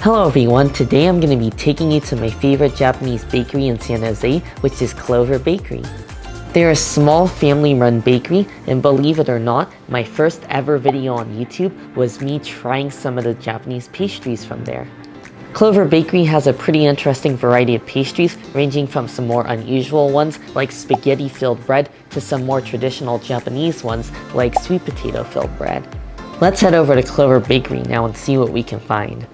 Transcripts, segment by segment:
Hello everyone, today I'm going to be taking you to my favorite Japanese bakery in San Jose, which is Clover Bakery. They're a small family-run bakery, and believe it or not, my first ever video on YouTube was me trying some of the Japanese pastries from there. Clover Bakery has a pretty interesting variety of pastries, ranging from some more unusual ones like spaghetti-filled bread to some more traditional Japanese ones like sweet potato-filled bread. Let's head over to Clover Bakery now and see what we can find.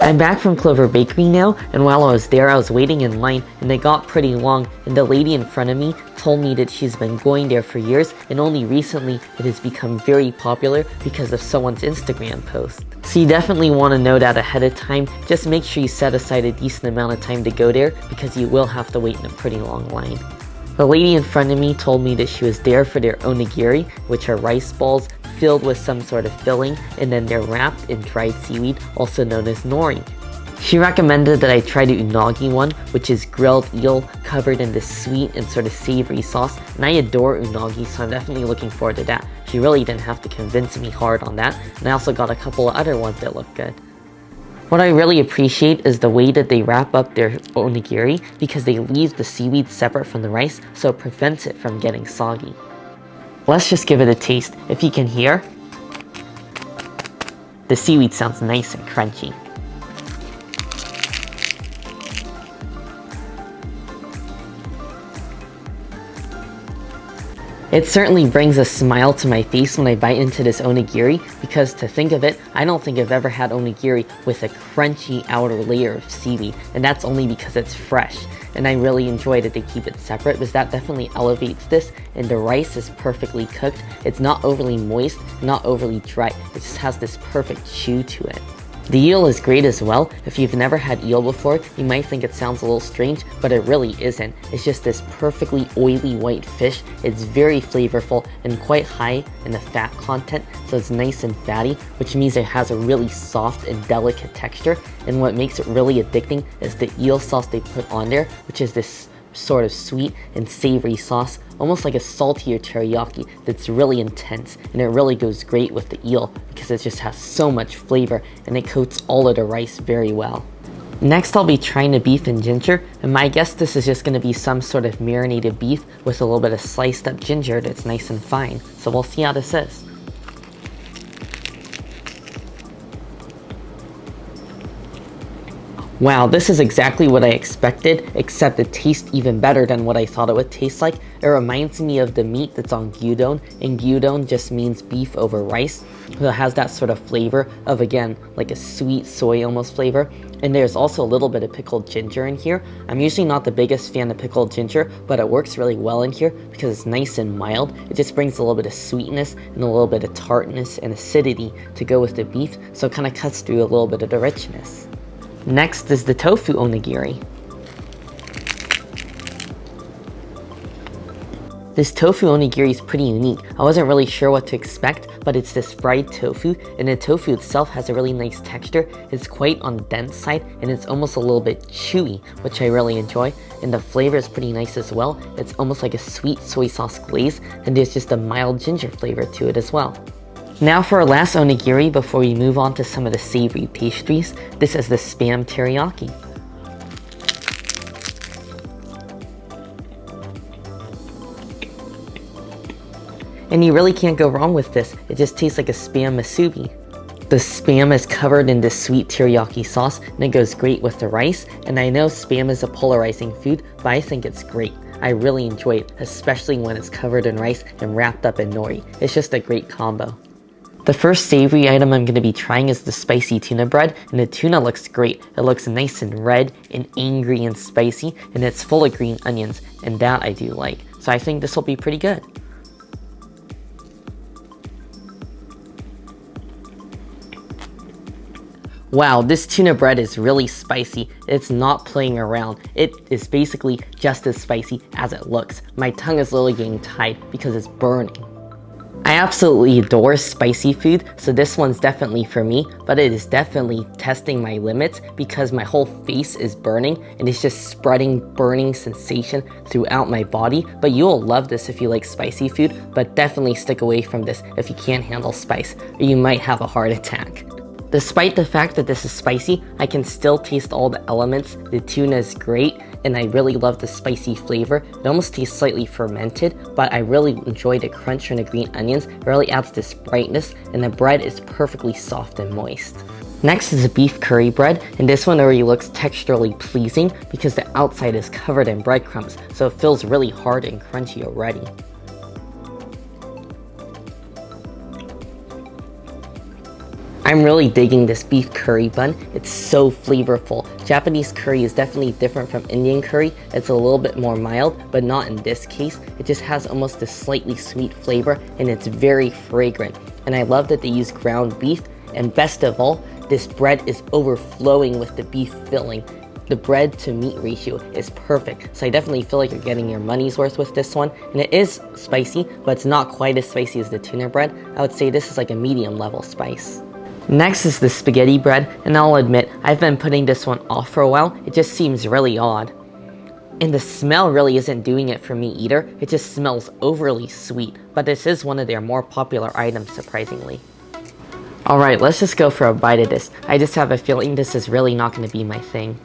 I'm back from Clover Bakery now, and while I was there I was waiting in line and it got pretty long, and the lady in front of me told me that she's been going there for years and only recently it has become very popular because of someone's Instagram post. So you definitely want to know that ahead of time. Just make sure you set aside a decent amount of time to go there because you will have to wait in a pretty long line. The lady in front of me told me that she was there for their onigiri, which are rice balls filled with some sort of filling, and then they're wrapped in dried seaweed, also known as nori. She recommended that I try the unagi one, which is grilled eel covered in this sweet and sort of savory sauce, and I adore unagi, so I'm definitely looking forward to that. She really didn't have to convince me hard on that, and I also got a couple of other ones that look good. What I really appreciate is the way that they wrap up their onigiri, because they leave the seaweed separate from the rice, so it prevents it from getting soggy. Let's just give it a taste. If you can hear, the seaweed sounds nice and crunchy. It certainly brings a smile to my face when I bite into this onigiri, because to think of it, I don't think I've ever had onigiri with a crunchy outer layer of seaweed, and that's only because it's fresh. And I really enjoy that they keep it separate, because that definitely elevates this, and the rice is perfectly cooked. It's not overly moist, not overly dry, it just has this perfect chew to it. The eel is great as well. If you've never had eel before, you might think it sounds a little strange, but it really isn't. It's just this perfectly oily white fish. It's very flavorful and quite high in the fat content, so it's nice and fatty, which means it has a really soft and delicate texture. And what makes it really addicting is the eel sauce they put on there, which is this sort of sweet and savory sauce, almost like a saltier teriyaki that's really intense, and it really goes great with the eel because it just has so much flavor and it coats all of the rice very well. Next I'll be trying the beef and ginger, and my guess this is just going to be some sort of marinated beef with a little bit of sliced up ginger that's nice and fine, so we'll see how this is. Wow, this is exactly what I expected, except it tastes even better than what I thought it would taste like. It reminds me of the meat that's on gyudon, and gyudon just means beef over rice. So it has that sort of flavor of, again, like a sweet soy almost flavor. And there's also a little bit of pickled ginger in here. I'm usually not the biggest fan of pickled ginger, but it works really well in here because it's nice and mild. It just brings a little bit of sweetness and a little bit of tartness and acidity to go with the beef, so it kind of cuts through a little bit of the richness. Next is the tofu onigiri. This tofu onigiri is pretty unique. I wasn't really sure what to expect, but it's this fried tofu, and the tofu itself has a really nice texture. It's quite on the dense side, and it's almost a little bit chewy, which I really enjoy. And the flavor is pretty nice as well. It's almost like a sweet soy sauce glaze, and there's just a mild ginger flavor to it as well. Now for our last onigiri before we move on to some of the savory pastries. This is the spam teriyaki. And you really can't go wrong with this. It just tastes like a spam musubi. The spam is covered in this sweet teriyaki sauce, and it goes great with the rice. And I know spam is a polarizing food, but I think it's great. I really enjoy it, especially when it's covered in rice and wrapped up in nori. It's just a great combo. The first savory item I'm going to be trying is the spicy tuna bread, and the tuna looks great. It looks nice and red and angry and spicy, and it's full of green onions, and that I do like. So I think this will be pretty good. Wow, this tuna bread is really spicy. It's not playing around. It is basically just as spicy as it looks. My tongue is literally getting tied because it's burning. I absolutely adore spicy food, so this one's definitely for me, but it is definitely testing my limits because my whole face is burning and it's just spreading burning sensation throughout my body. But you'll love this if you like spicy food, but definitely stick away from this if you can't handle spice, or you might have a heart attack. Despite the fact that this is spicy, I can still taste all the elements. The tuna is great, and I really love the spicy flavor. It almost tastes slightly fermented, but I really enjoy the crunch from the green onions. It really adds this brightness, and the bread is perfectly soft and moist. Next is a beef curry bread, and this one already looks texturally pleasing because the outside is covered in breadcrumbs, so it feels really hard and crunchy already. I'm really digging this beef curry bun. It's so flavorful. Japanese curry is definitely different from Indian curry. It's a little bit more mild, but not in this case. It just has almost a slightly sweet flavor, and it's very fragrant. And I love that they use ground beef, and best of all, this bread is overflowing with the beef filling. The bread to meat ratio is perfect, so I definitely feel like you're getting your money's worth with this one. And it is spicy, but it's not quite as spicy as the tuna bread. I would say this is like a medium level spice. Next is the spaghetti bread, and I'll admit, I've been putting this one off for a while. It just seems really odd. And the smell really isn't doing it for me either. It just smells overly sweet, but this is one of their more popular items, surprisingly. Alright, let's just go for a bite of this. I just have a feeling this is really not going to be my thing.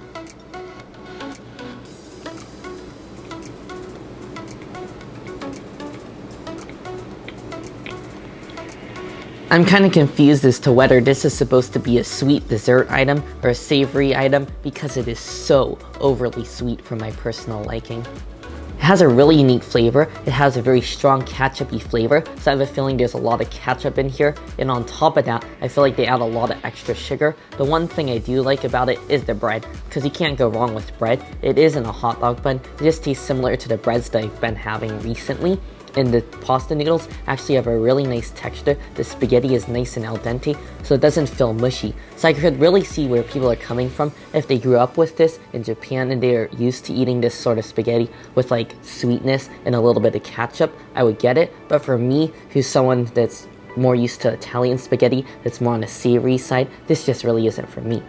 I'm kind of confused as to whether this is supposed to be a sweet dessert item or a savory item because it is so overly sweet for my personal liking. It has a really unique flavor. It has a very strong ketchup-y flavor, so I have a feeling there's a lot of ketchup in here, and on top of that, I feel like they add a lot of extra sugar. The one thing I do like about it is the bread, because you can't go wrong with bread. It isn't a hot dog bun. It just tastes similar to the breads that I've been having recently. And the pasta noodles actually have a really nice texture. The spaghetti is nice and al dente, so it doesn't feel mushy. So I could really see where people are coming from if they grew up with this in Japan and they're used to eating this sort of spaghetti with like sweetness and a little bit of ketchup. I would get it, but for me, who's someone that's more used to Italian spaghetti, that's more on the savory side, this just really isn't for me.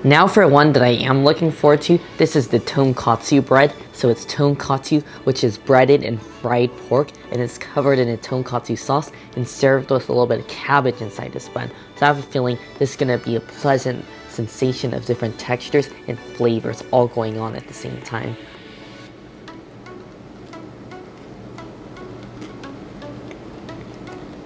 Now for one that I am looking forward to, this is the Tonkatsu bread. So it's tonkatsu, which is breaded and fried pork, and it's covered in a tonkatsu sauce and served with a little bit of cabbage inside this bun. So I have a feeling this is going to be a pleasant sensation of different textures and flavors all going on at the same time.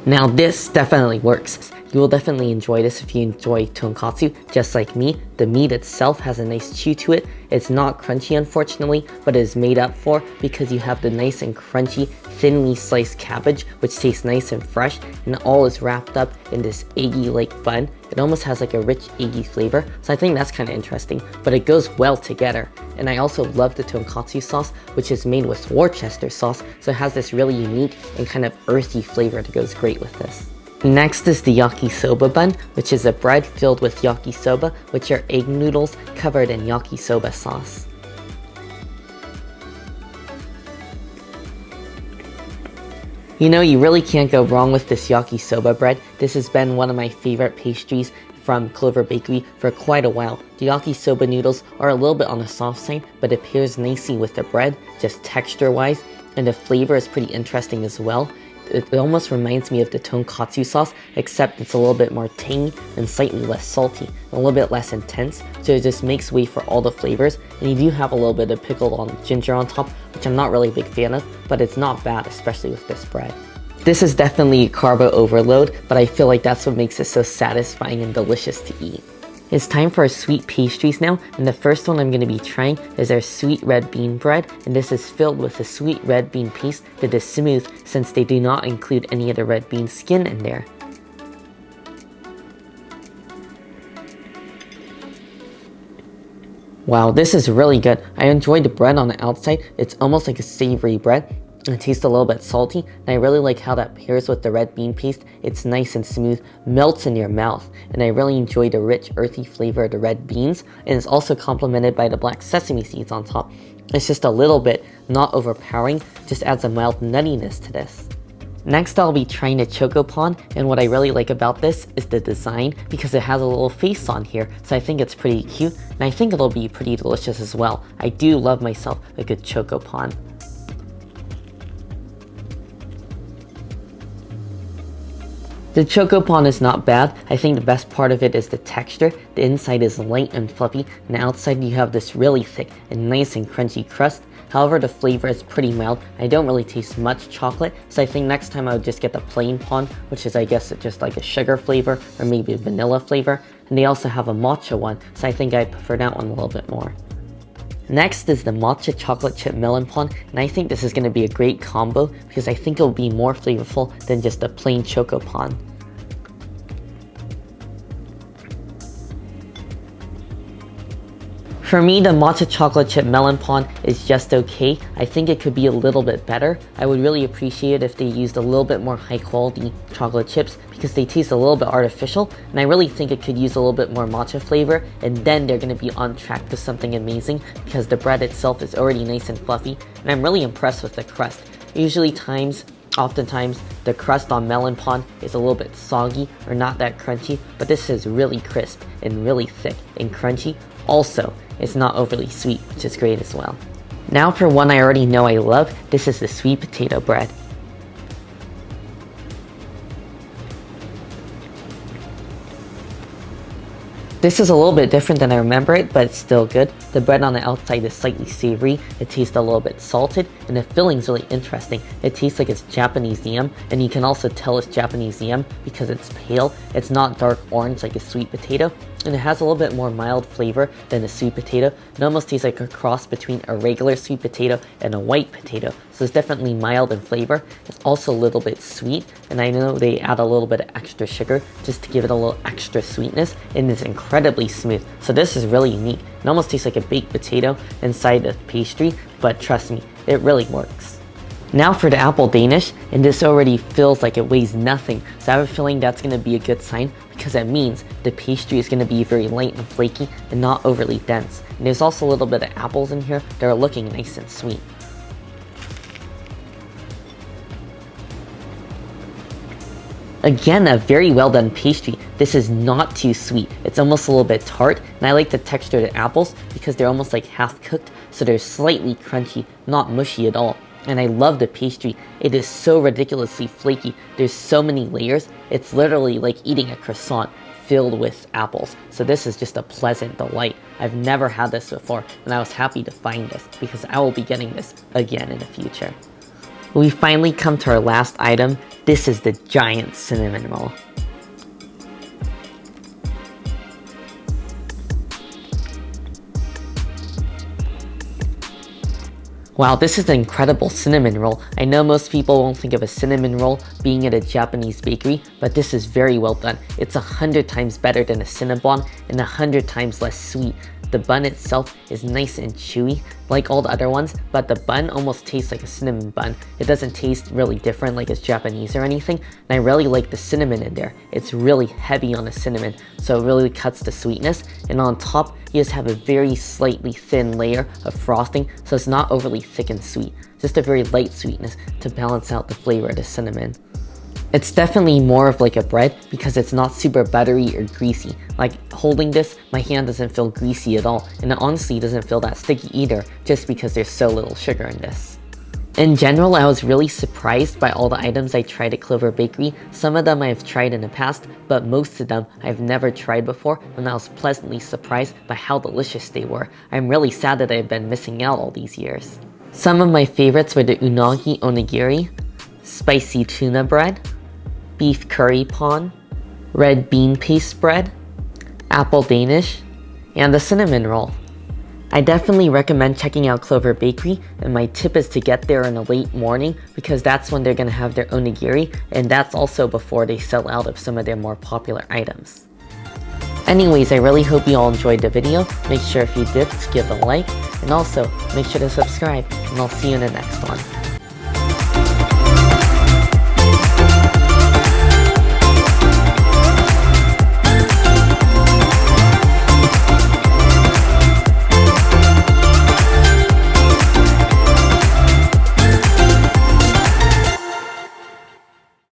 Now this definitely works. You will definitely enjoy this if you enjoy tonkatsu, just like me. The meat itself has a nice chew to it. It's not crunchy, unfortunately, but it is made up for because you have the nice and crunchy, thinly sliced cabbage, which tastes nice and fresh, and all is wrapped up in this eggy-like bun. It almost has like a rich eggy flavor, so I think that's kind of interesting, but it goes well together. And I also love the tonkatsu sauce, which is made with Worcester sauce, so it has this really unique and kind of earthy flavor that goes great with this. Next is the Yakisoba Bun, which is a bread filled with yakisoba, which are egg noodles covered in yakisoba sauce. You know, you really can't go wrong with this yakisoba bread. This has been one of my favorite pastries from Clover Bakery for quite a while. The yakisoba noodles are a little bit on the soft side, but it pairs nicely with the bread, just texture-wise, and the flavor is pretty interesting as well. It almost reminds me of the tonkatsu sauce, except it's a little bit more tangy and slightly less salty, a little bit less intense, so it just makes way for all the flavors. And you do have a little bit of pickled ginger on top, which I'm not really a big fan of, but it's not bad, especially with this bread. This is definitely a carbo overload, but I feel like that's what makes it so satisfying and delicious to eat. It's time for our sweet pastries now, and the first one I'm going to be trying is our sweet red bean bread, and this is filled with a sweet red bean paste that is smooth since they do not include any of the red bean skin in there. Wow, this is really good. I enjoy the bread on the outside. It's almost like a savory bread. It tastes a little bit salty, and I really like how that pairs with the red bean paste. It's nice and smooth, melts in your mouth, and I really enjoy the rich, earthy flavor of the red beans, and it's also complemented by the black sesame seeds on top. It's just a little bit, not overpowering, just adds a mild nuttiness to this. Next, I'll be trying the Choco Pond, and what I really like about this is the design, because it has a little face on here, so I think it's pretty cute, and I think it'll be pretty delicious as well. I do love myself a good Choco Pond. The Choco Pond is not bad. I think the best part of it is the texture. The inside is light and fluffy, and the outside you have this really thick and nice and crunchy crust. However, the flavor is pretty mild. I don't really taste much chocolate, so I think next time I would just get the plain pond, which is I guess just like a sugar flavor or maybe a vanilla flavor. And they also have a matcha one, so I think I prefer that one a little bit more. Next is the matcha chocolate chip melon pond, and I think this is going to be a great combo because I think it'll be more flavorful than just a plain Choco Pond. For me, the matcha chocolate chip melon pond is just okay. I think it could be a little bit better. I would really appreciate if they used a little bit more high quality chocolate chips because they taste a little bit artificial, and I really think it could use a little bit more matcha flavor, and then they're going to be on track to something amazing because the bread itself is already nice and fluffy, and I'm really impressed with the crust. Oftentimes, the crust on melon pond is a little bit soggy or not that crunchy, but this is really crisp and really thick and crunchy. Also, it's not overly sweet, which is great as well. Now for one I already know I love, this is the sweet potato bread. This is a little bit different than I remember it, but it's still good. The bread on the outside is slightly savory, it tastes a little bit salted, and the filling is really interesting. It tastes like it's Japanese yam, and you can also tell it's Japanese yam because it's pale. It's not dark orange like a sweet potato, and it has a little bit more mild flavor than a sweet potato. It almost tastes like a cross between a regular sweet potato and a white potato, so it's definitely mild in flavor. It's also a little bit sweet, and I know they add a little bit of extra sugar just to give it a little extra sweetness, and it's incredibly smooth. So this is really unique. It almost tastes like a baked potato inside a pastry, but trust me, it really works. Now for the apple Danish, and this already feels like it weighs nothing, so I have a feeling that's going to be a good sign because that means the pastry is going to be very light and flaky and not overly dense. And there's also a little bit of apples in here that are looking nice and sweet. Again, a very well done pastry. This is not too sweet. It's almost a little bit tart, and I like the texture of the apples because they're almost like half cooked, so they're slightly crunchy, not mushy at all. And I love the pastry. It is so ridiculously flaky. There's so many layers. It's literally like eating a croissant filled with apples. So this is just a pleasant delight. I've never had this before, and I was happy to find this because I will be getting this again in the future. We finally come to our last item. This is the giant cinnamon roll. Wow, this is an incredible cinnamon roll. I know most people won't think of a cinnamon roll being at a Japanese bakery, but this is very well done. It's 100 times better than a Cinnabon and 100 times less sweet. The bun itself is nice and chewy, like all the other ones, but the bun almost tastes like a cinnamon bun. It doesn't taste really different like it's Japanese or anything, and I really like the cinnamon in there. It's really heavy on the cinnamon, so it really cuts the sweetness, and on top, you just have a very slightly thin layer of frosting, so it's not overly thick and sweet. Just a very light sweetness to balance out the flavor of the cinnamon. It's definitely more of like a bread because it's not super buttery or greasy. Like holding this, my hand doesn't feel greasy at all, and it honestly doesn't feel that sticky either just because there's so little sugar in this. In general, I was really surprised by all the items I tried at Clover Bakery. Some of them I've tried in the past, but most of them I've never tried before, and I was pleasantly surprised by how delicious they were. I'm really sad that I've been missing out all these years. Some of my favorites were the unagi onigiri, spicy tuna bread, beef curry pond, red bean paste bread, apple Danish, and the cinnamon roll. I definitely recommend checking out Clover Bakery, and my tip is to get there in the late morning because that's when they're going to have their onigiri, and that's also before they sell out of some of their more popular items. Anyways, I really hope you all enjoyed the video. Make sure if you did, to give a like, and also make sure to subscribe, and I'll see you in the next one.